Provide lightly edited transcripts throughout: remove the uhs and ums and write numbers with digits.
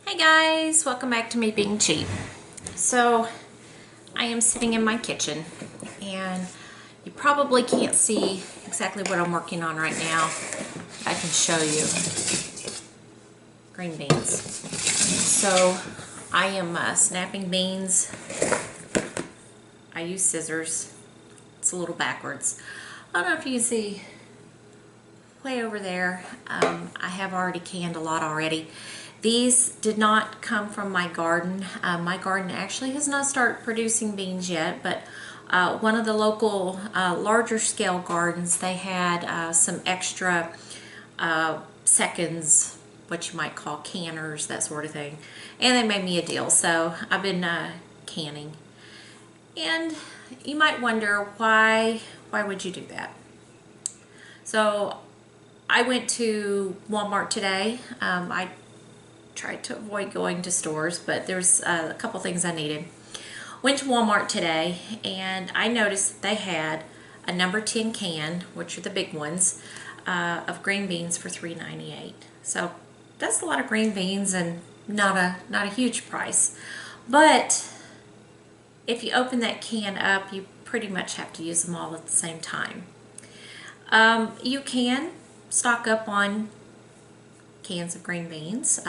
Hey guys, welcome back to me being cheap. So I am sitting in my kitchen and you probably can't see exactly what I'm working on right now. I can show you. Green beans. So I am snapping beans. I use scissors. It's a little backwards. I don't know if you can see way over there. I have already canned a lot already. These did not come from my garden. My garden actually has not started producing beans yet, but one of the local larger scale gardens, they had some extra seconds, what you might call canners, that sort of thing. And they made me a deal, so I've been canning. And you might wonder, why would you do that? So I went to Walmart today. I tried to avoid going to stores, but there's a couple things I needed. Went to Walmart today and I noticed that they had a number 10 can, which are the big ones, of green beans for $3.98. So that's a lot of green beans and not a huge price. But if you open that can up, you pretty much have to use them all at the same time. You can stock up on cans of green beans.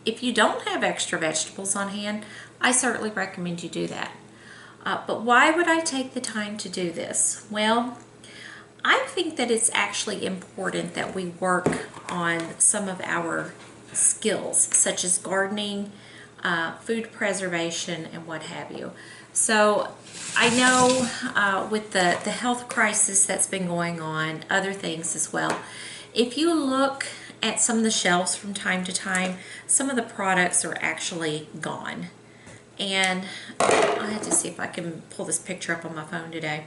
If you don't have extra vegetables on hand, I certainly recommend you do that. But why would I take the time to do this? Well, I think that it's actually important that we work on some of our skills, such as gardening, food preservation, and what have you. So I know with the health crisis that's been going on, other things as well, if you look at some of the shelves from time to time, some of the products are actually gone. And I have to see if I can pull this picture up on my phone today.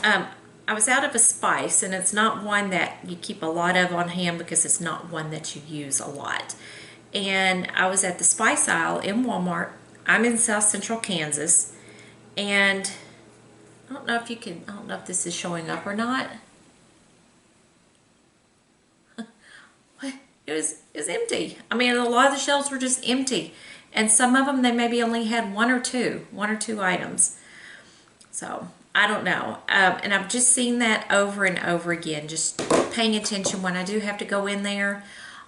I was out of a spice, and it's not one that you keep a lot of on hand because it's not one that you use a lot. And I was at the spice aisle in Walmart. I'm in South Central Kansas, and I don't know if this is showing up or not. It was empty. I mean, a lot of the shelves were just empty. And some of them, they maybe only had one or two items. So, I don't know. And I've just seen that over and over again, just paying attention when I do have to go in there.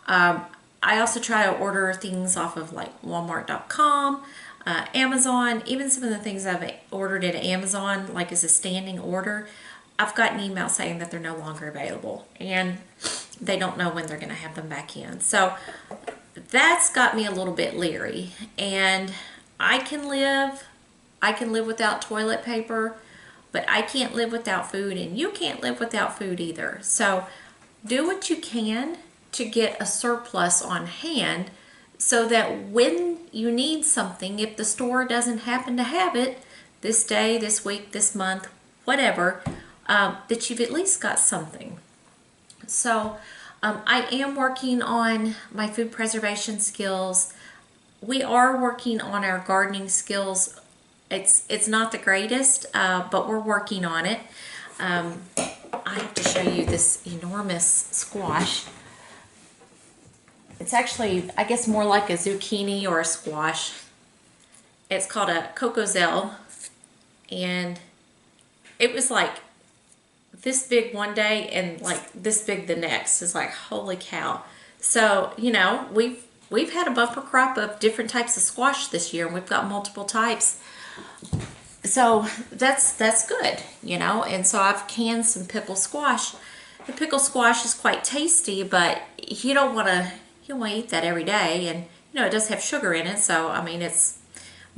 I also try to order things off of like Walmart.com, Amazon, even some of the things I've ordered at Amazon, like as a standing order, I've gotten emails saying that they're no longer available. And they don't know when they're going to have them back in. So that's got me a little bit leery. And I can live without toilet paper, but I can't live without food, and you can't live without food either. So do what you can to get a surplus on hand so that when you need something, if the store doesn't happen to have it this day, this week, this month, whatever, that you've at least got something. So I am working on my food preservation skills. We are working on our gardening skills. It's not the greatest, but we're working on it. I have to show you this enormous squash. It's actually, I guess, more like a zucchini or a squash. It's called a cocozelle, and it was like this big one day and like this big the next. It's like, holy cow. So, you know, we've had a bumper crop of different types of squash this year, and we've got multiple types. So that's good, you know. And so I've canned some pickled squash. The pickled squash is quite tasty, but you don't want to eat that every day. And you know, it does have sugar in it, so I mean, it's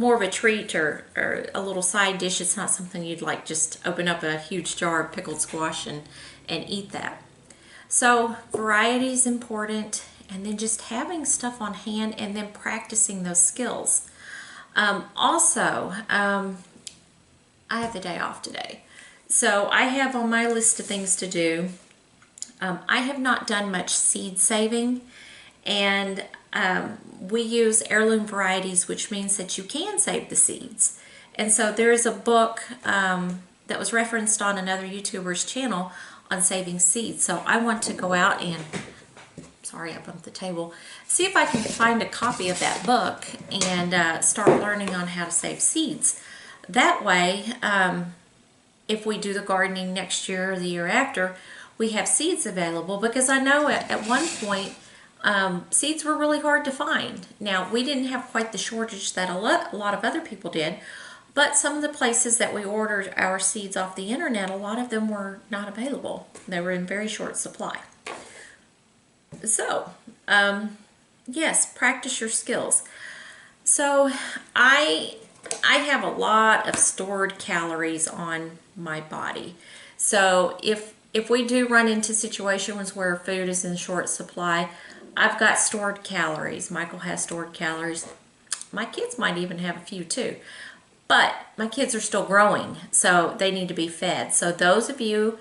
more of a treat or a little side dish. It's not something you'd like just open up a huge jar of pickled squash and eat that. So variety is important, and then just having stuff on hand and then practicing those skills. Also, I have the day off today. So I have on my list of things to do. I have not done much seed saving, and we use heirloom varieties, which means that you can save the seeds. And so there is a book that was referenced on another YouTuber's channel on saving seeds. So I want to go out and sorry, I bumped the table. See if I can find a copy of that book and start learning on how to save seeds. That way, if we do the gardening next year or the year after, we have seeds available, because I know at one point seeds were really hard to find. Now, we didn't have quite the shortage that a lot of other people did, but some of the places that we ordered our seeds off the internet, a lot of them were not available. They were in very short supply. So, yes, practice your skills. So, I have a lot of stored calories on my body. So, if we do run into situations where food is in short supply, I've got stored calories. Michael has stored calories. My kids might even have a few too. But my kids are still growing, so they need to be fed. So those of you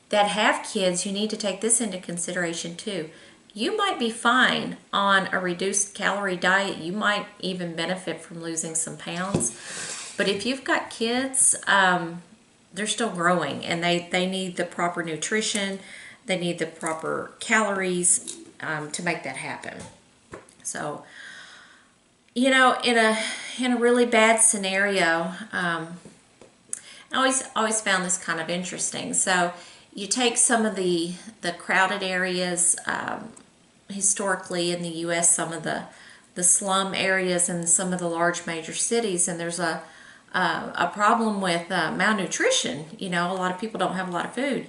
that have kids, you need to take this into consideration too. You might be fine on a reduced calorie diet. You might even benefit from losing some pounds. But if you've got kids, they're still growing, and they need the proper nutrition. They need the proper calories to make that happen. So, you know, in a really bad scenario, I always found this kind of interesting. So you take some of the crowded areas historically in the U.S., some of the slum areas and some of the large major cities, and there's a problem with malnutrition. You know, a lot of people don't have a lot of food,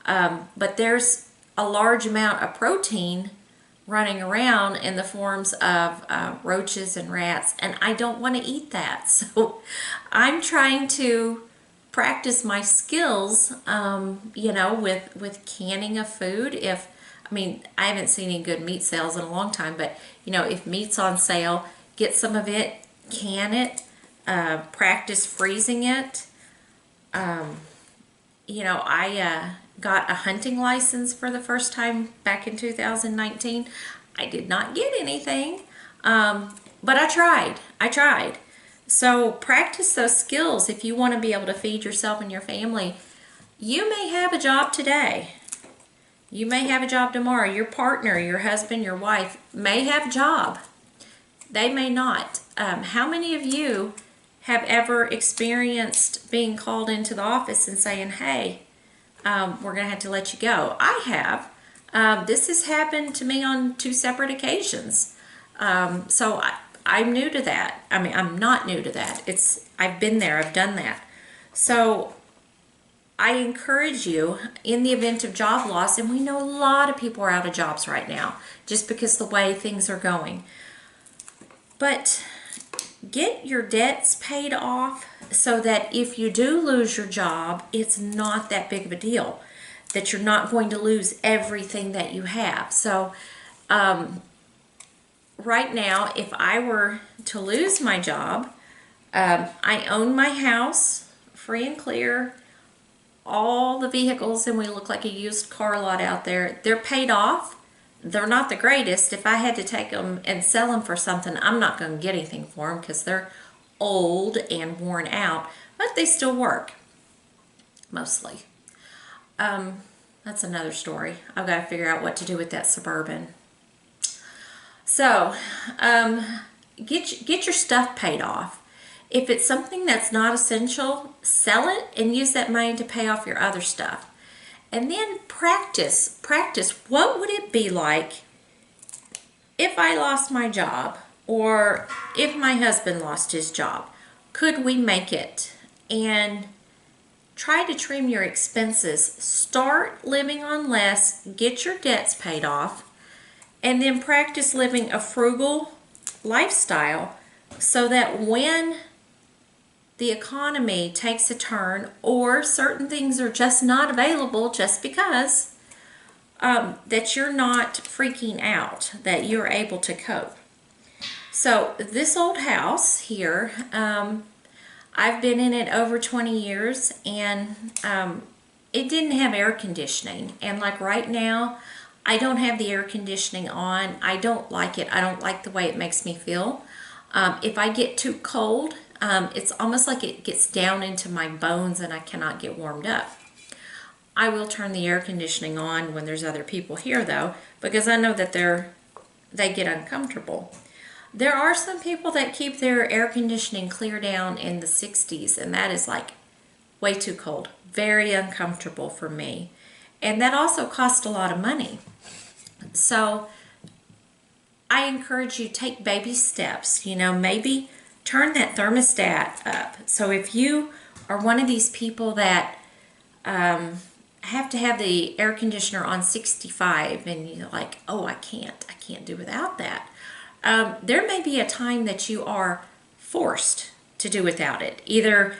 but there's a large amount of protein running around in the forms of roaches and rats, and I don't want to eat that. So I'm trying to practice my skills, you know, with canning of food. I haven't seen any good meat sales in a long time, but you know, if meat's on sale, get some of it, can it, practice freezing it. You know, I got a hunting license for the first time back in 2019. I did not get anything, but I tried. So practice those skills if you want to be able to feed yourself and your family. You may have a job today. You may have a job tomorrow. Your partner, your husband, your wife may have a job. They may not. How many of you have ever experienced being called into the office and saying, hey, we're going to have to let you go? I have. This has happened to me on 2 separate occasions. So I'm new to that. I mean, I'm not new to that. I've been there. I've done that. So I encourage you, in the event of job loss, and we know a lot of people are out of jobs right now just because the way things are going. But get your debts paid off so that if you do lose your job, it's not that big of a deal, that you're not going to lose everything that you have. So right now, if I were to lose my job, I own my house free and clear, all the vehicles, and we look like a used car lot out there. They're paid off. They're not the greatest. If I had to take them and sell them for something, I'm not going to get anything for them because they're old and worn out, but they still work, mostly. That's another story. I've got to figure out what to do with that Suburban. So, get your stuff paid off. If it's something that's not essential, sell it and use that money to pay off your other stuff. And then practice. What would it be like if I lost my job, or if my husband lost his job? Could we make it? And try to trim your expenses. Start living on less, get your debts paid off, and then practice living a frugal lifestyle so that when the economy takes a turn, or certain things are just not available just because, that you're not freaking out, that you're able to cope. So this old house here, I've been in it over 20 years, and it didn't have air conditioning. And like right now, I don't have the air conditioning on. I don't like it. I don't like the way it makes me feel. If I get too cold, it's almost like it gets down into my bones and I cannot get warmed up. I will turn the air conditioning on when there's other people here though, because I know that they get uncomfortable. There are some people that keep their air conditioning clear down in the 60s, and that is like way too cold. Very uncomfortable for me. And that also costs a lot of money. So I encourage you to take baby steps. You know, maybe turn that thermostat up. So if you are one of these people that have to have the air conditioner on 65 and you're like, oh, I can't do without that. There may be a time that you are forced to do without it. Either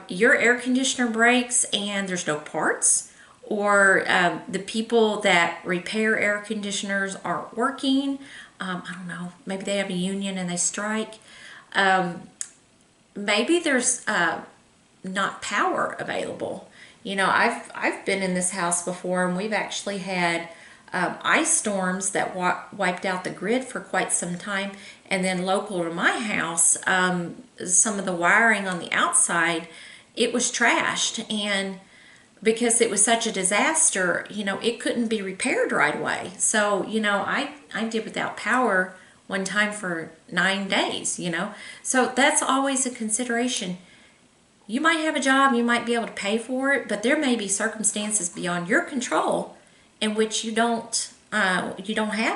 your air conditioner breaks and there's no parts, or the people that repair air conditioners aren't working. I don't know, maybe they have a union and they strike. Maybe there's not power available. You know, I've been in this house before, and we've actually had ice storms that wiped out the grid for quite some time. And then local to my house, some of the wiring on the outside, it was trashed. And because it was such a disaster, you know, it couldn't be repaired right away. So, you know, I did without power one time for 9 days, you know. So that's always a consideration. You might have a job, you might be able to pay for it, but there may be circumstances beyond your control in which you don't have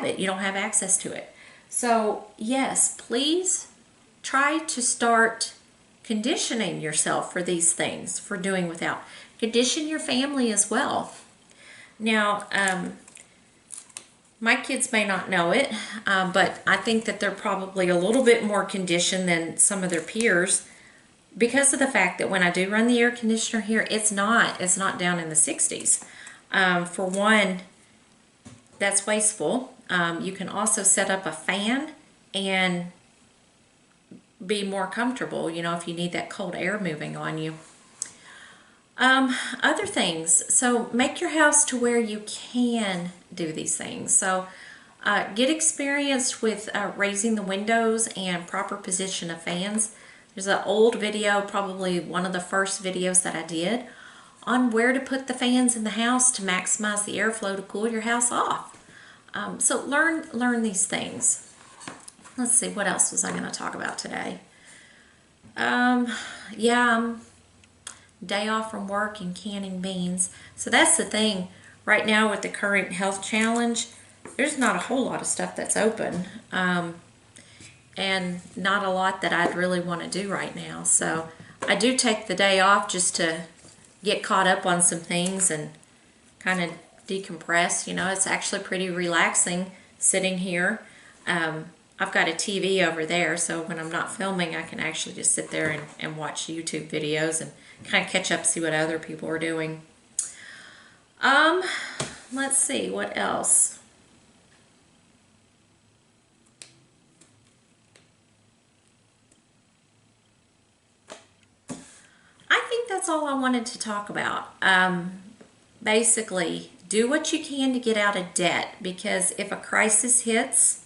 it, you don't have access to it. So yes, please try to start conditioning yourself for these things, for doing without. Condition your family as well. Now, my kids may not know it, but I think that they're probably a little bit more conditioned than some of their peers, because of the fact that when I do run the air conditioner here, it's not down in the 60s. For one, that's wasteful. You can also set up a fan and be more comfortable, you know, if you need that cold air moving on you. Other things, so make your house to where you can do these things. So get experienced with raising the windows and proper position of fans. There's an old video, probably one of the first videos that I did, on where to put the fans in the house to maximize the airflow to cool your house off. So learn these things. Let's see, what else was I going to talk about today? Day off from work and canning beans. So that's the thing. Right now with the current health challenge, there's not a whole lot of stuff that's open. And not a lot that I'd really want to do right now. So I do take the day off just to get caught up on some things and kind of decompress. You know, it's actually pretty relaxing sitting here. I've got a TV over there, so when I'm not filming, I can actually just sit there and watch YouTube videos and kind of catch up, see what other people are doing. Let's see, what else? I think that's all I wanted to talk about. Basically, do what you can to get out of debt, because if a crisis hits,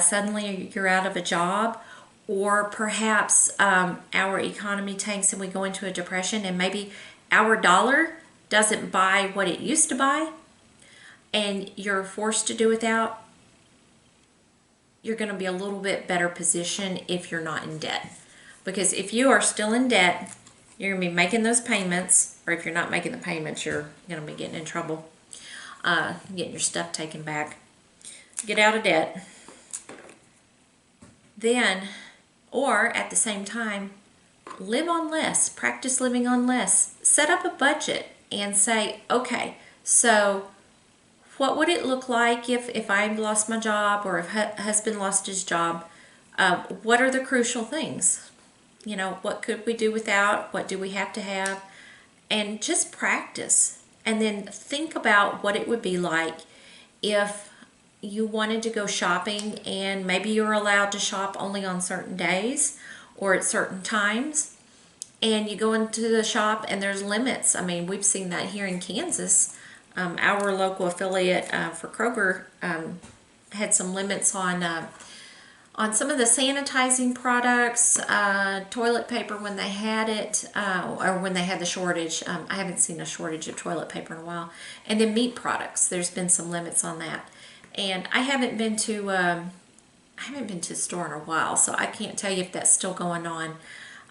suddenly you're out of a job, or perhaps our economy tanks and we go into a depression, and maybe our dollar doesn't buy what it used to buy, and you're forced to do without, you're going to be a little bit better position if you're not in debt. Because if you are still in debt, you're going to be making those payments, or if you're not making the payments, you're going to be getting in trouble, getting your stuff taken back. Get out of debt. Then, or at the same time, live on less. Practice living on less. Set up a budget and say, okay, so what would it look like if I lost my job, or if husband lost his job? What are the crucial things? You know, what could we do without? What do we have to have? And just practice. And then think about what it would be like if you wanted to go shopping, and maybe you're allowed to shop only on certain days or at certain times, and you go into the shop and there's limits. I mean, we've seen that here in Kansas. Our local affiliate for Kroger had some limits on On some of the sanitizing products, toilet paper when they had it, or when they had the shortage. I haven't seen a shortage of toilet paper in a while. And then meat products, there's been some limits on that. And I haven't been to the store in a while, so I can't tell you if that's still going on.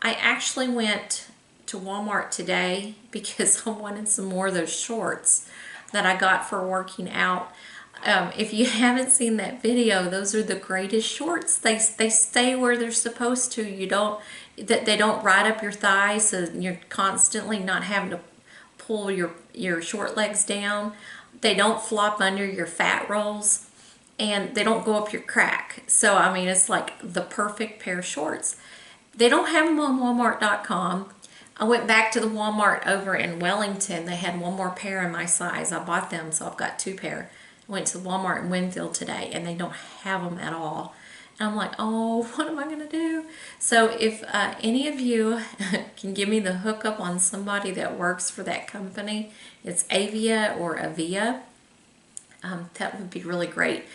I actually went to Walmart today because I wanted some more of those shorts that I got for working out. If you haven't seen that video, those are the greatest shorts. They stay where they're supposed to. They don't ride up your thighs, so you're constantly not having to pull your short legs down. They don't flop under your fat rolls, and they don't go up your crack. So I mean, it's like the perfect pair of shorts. They don't have them on Walmart.com. I went back to the Walmart over in Wellington. They had one more pair in my size. I bought them, so I've got 2 pair. I went to the Walmart in Winfield today, and they don't have them at all. And I'm like, oh, what am I going to do? So if any of you can give me the hookup on somebody that works for that company, it's Avia or Avia, that would be really great.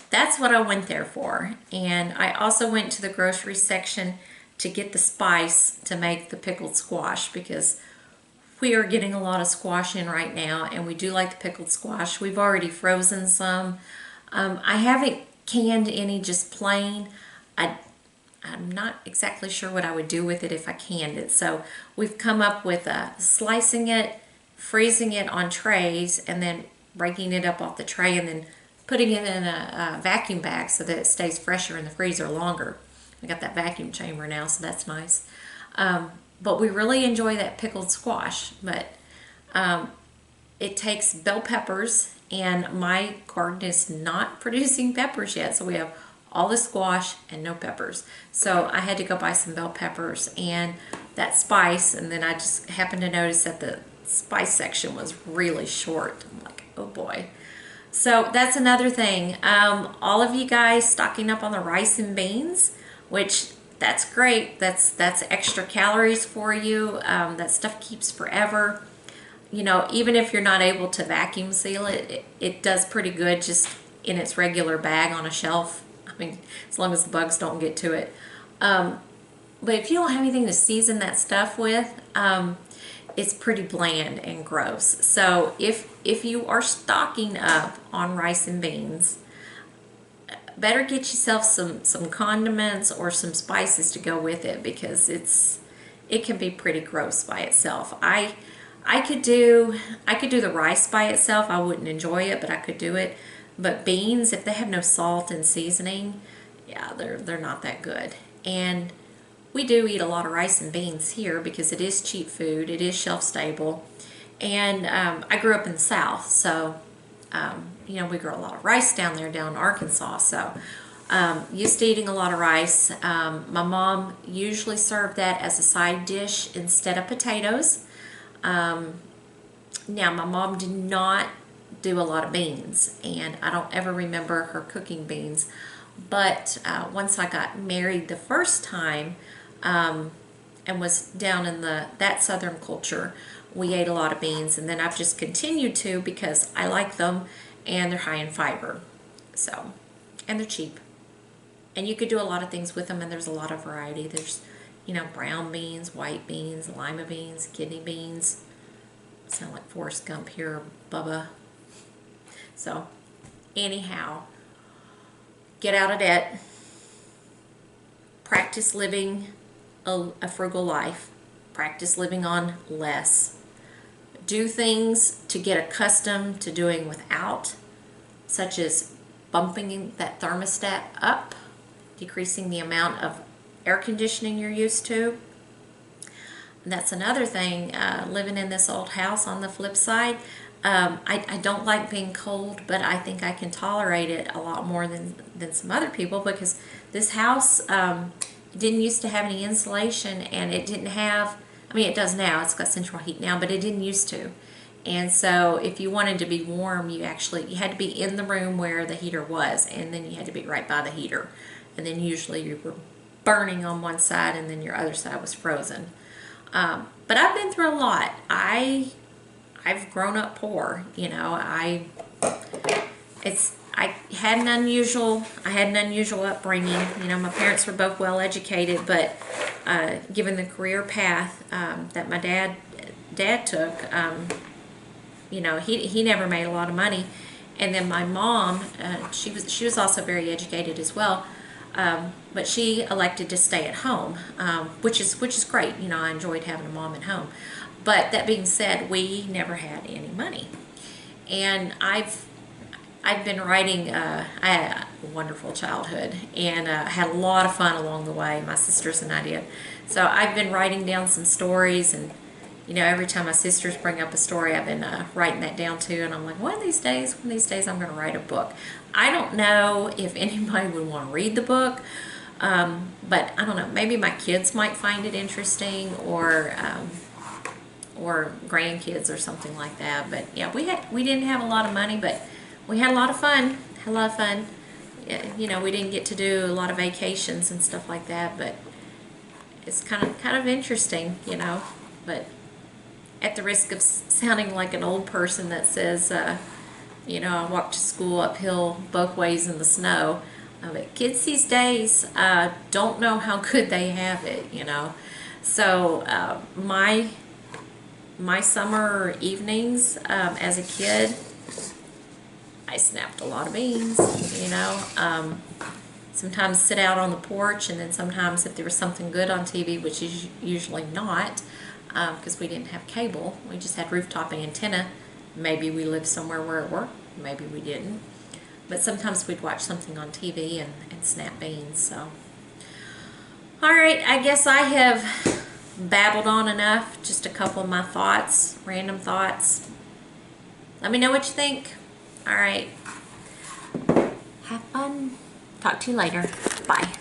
That's what I went there for. And I also went to the grocery section to get the spice to make the pickled squash, because we are getting a lot of squash in right now, and we do like the pickled squash. We've already frozen some. I haven't canned any just plain. I'm not exactly sure what I would do with it if I canned it. So we've come up with slicing it, freezing it on trays, and then breaking it up off the tray and then putting it in a vacuum bag so that it stays fresher in the freezer longer. I got that vacuum chamber now, so that's nice. But we really enjoy that pickled squash. But it takes bell peppers, and my garden is not producing peppers yet. So we have all the squash and no peppers. So I had to go buy some bell peppers and that spice, and then I just happened to notice that the spice section was really short. I'm like, oh boy. So that's another thing. All of you guys stocking up on the rice and beans, which that's great. That's extra calories for you. That stuff keeps forever. You know, even if you're not able to vacuum seal it, it does pretty good just in its regular bag on a shelf. I mean, as long as the bugs don't get to it. But if you don't have anything to season that stuff with, it's pretty bland and gross. So if you are stocking up on rice and beans, better get yourself some condiments or some spices to go with it, because it can be pretty gross by itself. I could do the rice by itself. I wouldn't enjoy it, but I could do it. But beans, if they have no salt and seasoning, yeah, they're not that good. And we do eat a lot of rice and beans here because it is cheap food. It is shelf stable. And I grew up in the South, so you know, we grow a lot of rice down there, down in Arkansas. So used to eating a lot of rice. My mom usually served that as a side dish instead of potatoes. Now, my mom did not do a lot of beans, and I don't ever remember her cooking beans. But once I got married the first time and was down in that southern culture, we ate a lot of beans, and then I've just continued to because I like them and they're high in fiber. So, and they're cheap. And you could do a lot of things with them, and there's a lot of variety. There's, you know, brown beans, white beans, lima beans, kidney beans. Sound like Forrest Gump here, Bubba. So, anyhow, get out of debt. Practice living a frugal life. Practice living on less. Do things to get accustomed to doing without, such as bumping that thermostat up, decreasing the amount of air conditioning you're used to. And that's another thing, living in this old house. On the flip side, I don't like being cold, but I think I can tolerate it a lot more than some other people, because this house didn't used to have any insulation, and it didn't have, I mean, it does now, it's got central heat now, but it didn't used to. And so if you wanted to be warm, you had to be in the room where the heater was, and then you had to be right by the heater. And then usually you were burning on one side, and then your other side was frozen. But I've been through a lot. I've grown up poor, you know. I I had an unusual upbringing. You know, my parents were both well educated, but given the career path that my dad took, you know, he never made a lot of money. And then my mom, she was also very educated as well, but she elected to stay at home, which is great. You know, I enjoyed having a mom at home. But that being said, we never had any money, and I've been writing. I had a wonderful childhood, and had a lot of fun along the way. My sisters and I did. So I've been writing down some stories, and you know, every time my sisters bring up a story, I've been writing that down too. And I'm like, one of these days, I'm going to write a book. I don't know if anybody would want to read the book, but I don't know. Maybe my kids might find it interesting, or grandkids or something like that. But yeah, we didn't have a lot of money, but we had a lot of fun. You know, we didn't get to do a lot of vacations and stuff like that, but it's kind of interesting, you know. But at the risk of sounding like an old person that says, you know, I walked to school uphill both ways in the snow. But kids these days don't know how good they have it, you know. So my summer evenings as a kid, I snapped a lot of beans, you know. Sometimes sit out on the porch, and then sometimes if there was something good on TV, which is usually not, because we didn't have cable, we just had rooftop antenna. Maybe we lived somewhere where it worked, maybe we didn't. But sometimes we'd watch something on TV and snap beans. So, all right, I guess I have babbled on enough. Just a couple of my thoughts, random thoughts. Let me know what you think. All right. Have fun. Talk to you later. Bye.